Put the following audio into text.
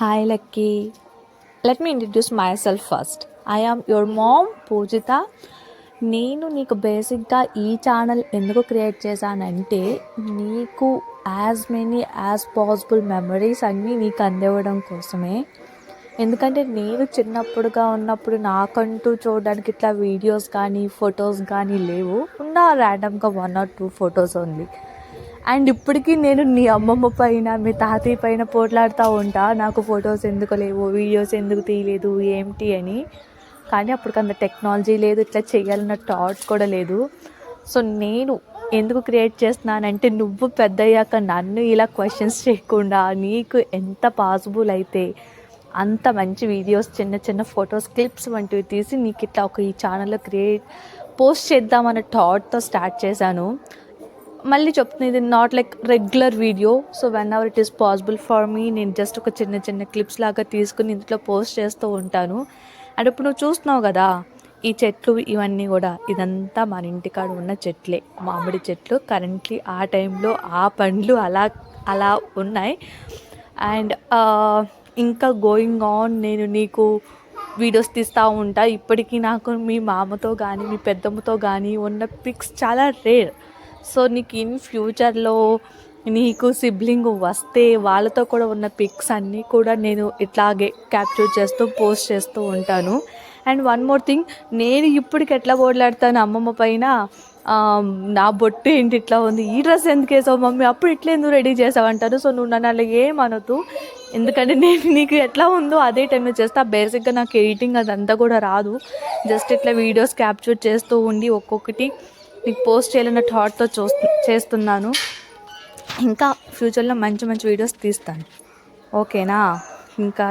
Hi Lucky. Let me introduce myself first. I am your mom, Poojita. నేను నీకు బేసిక్గా ఈ ఛానల్ ఎందుకు క్రియేట్ చేశానంటే నీకు as many as possible memories అన్నీ నీకు అందివ్వడం కోసమే. ఎందుకంటే నేను చిన్నప్పుడుగా ఉన్నప్పుడు నాకంటూ చూడడానికి ఇట్లా వీడియోస్ కానీ ఫొటోస్ కానీ లేవు. ఉన్న ర్యాండమ్గా 1 or 2 ఫొటోస్ ఓన్లీ. అండ్ ఇప్పటికీ నేను నీ అమ్మమ్మ పైన మీ తాతయ్య పైన పోట్లాడుతూ ఉంటా, నాకు ఫొటోస్ ఎందుకు లేవు, వీడియోస్ ఎందుకు తీయలేదు ఏమిటి అని. కానీ అప్పటికంత టెక్నాలజీ లేదు, ఇట్లా చేయాలన్న థాట్ కూడా లేదు. సో నేను ఎందుకు క్రియేట్ చేస్తున్నానంటే నువ్వు పెద్దయ్యాక నన్ను ఇలా క్వశ్చన్స్ చేయకుండా నీకు ఎంత పాసిబుల్ అయితే అంత మంచి వీడియోస్, చిన్న చిన్న ఫొటోస్, క్లిప్స్ వంటివి తీసి నీకు ఇట్లా ఈ ఛానల్లో పోస్ట్ చేద్దామన్న థాట్తో స్టార్ట్ చేశాను. మళ్ళీ చెప్తుంది, ఇది not like regular video. So when ever it is possible for me నేను జస్ట్ ఒక చిన్న చిన్న క్లిప్స్ లాగా తీసుకుని ఇంట్లో పోస్ట్ చేస్తూ ఉంటాను. అండ్ ఇప్పుడు నువ్వు చూస్తున్నావు కదా ఈ చెట్లు ఇవన్నీ కూడా, ఇదంతా మన ఇంటికాడ ఉన్న చెట్లే, మామిడి చెట్లు. కరెంట్లీ ఆ టైంలో ఆ పండ్లు అలా అలా ఉన్నాయి. అండ్ ఇంకా గోయింగ్ ఆన్ నేను నీకు వీడియోస్ తీస్తూ ఉంటా. ఇప్పటికీ నాకు మీ మామతో కానీ మీ పెద్దమ్మతో కానీ ఉన్న పిక్స్ చాలా రేర్. సో నీకు ఇన్ ఫ్యూచర్లో నీకు సిబ్లింగ్ వస్తే వాళ్ళతో కూడా ఉన్న పిక్స్ అన్నీ కూడా నేను ఇట్లాగే క్యాప్చర్ చేస్తూ పోస్ట్ చేస్తూ ఉంటాను. అండ్ వన్ మోర్ థింగ్, నేను ఇప్పటికి ఎట్లా పోట్లాడతాను అమ్మమ్మ పైన, నా బొట్టు ఏంటి ఇట్లా ఉంది, ఈ డ్రెస్ ఎందుకు వేసావు మమ్మీ, అప్పుడు ఇట్లా ఎందుకు రెడీ చేసావు అంటారు. సో నువ్వు నన్ను అలా ఏమనొద్దు, ఎందుకంటే నేను నీకు ఎట్లా ఉందో అదే టైంలో చేస్తా. బేసిక్గా నాకు ఎడిటింగ్ అదంతా కూడా రాదు, జస్ట్ ఇట్లా వీడియోస్ క్యాప్చర్ చేస్తూ ఉండి ఒక్కొక్కటి నీకు పోస్ట్ చేయాలన్న థాట్తో చేస్తున్నాను. ఇంకా ఫ్యూచర్లో మంచి మంచి వీడియోస్ తీస్తాను, ఓకేనా? ఇంకా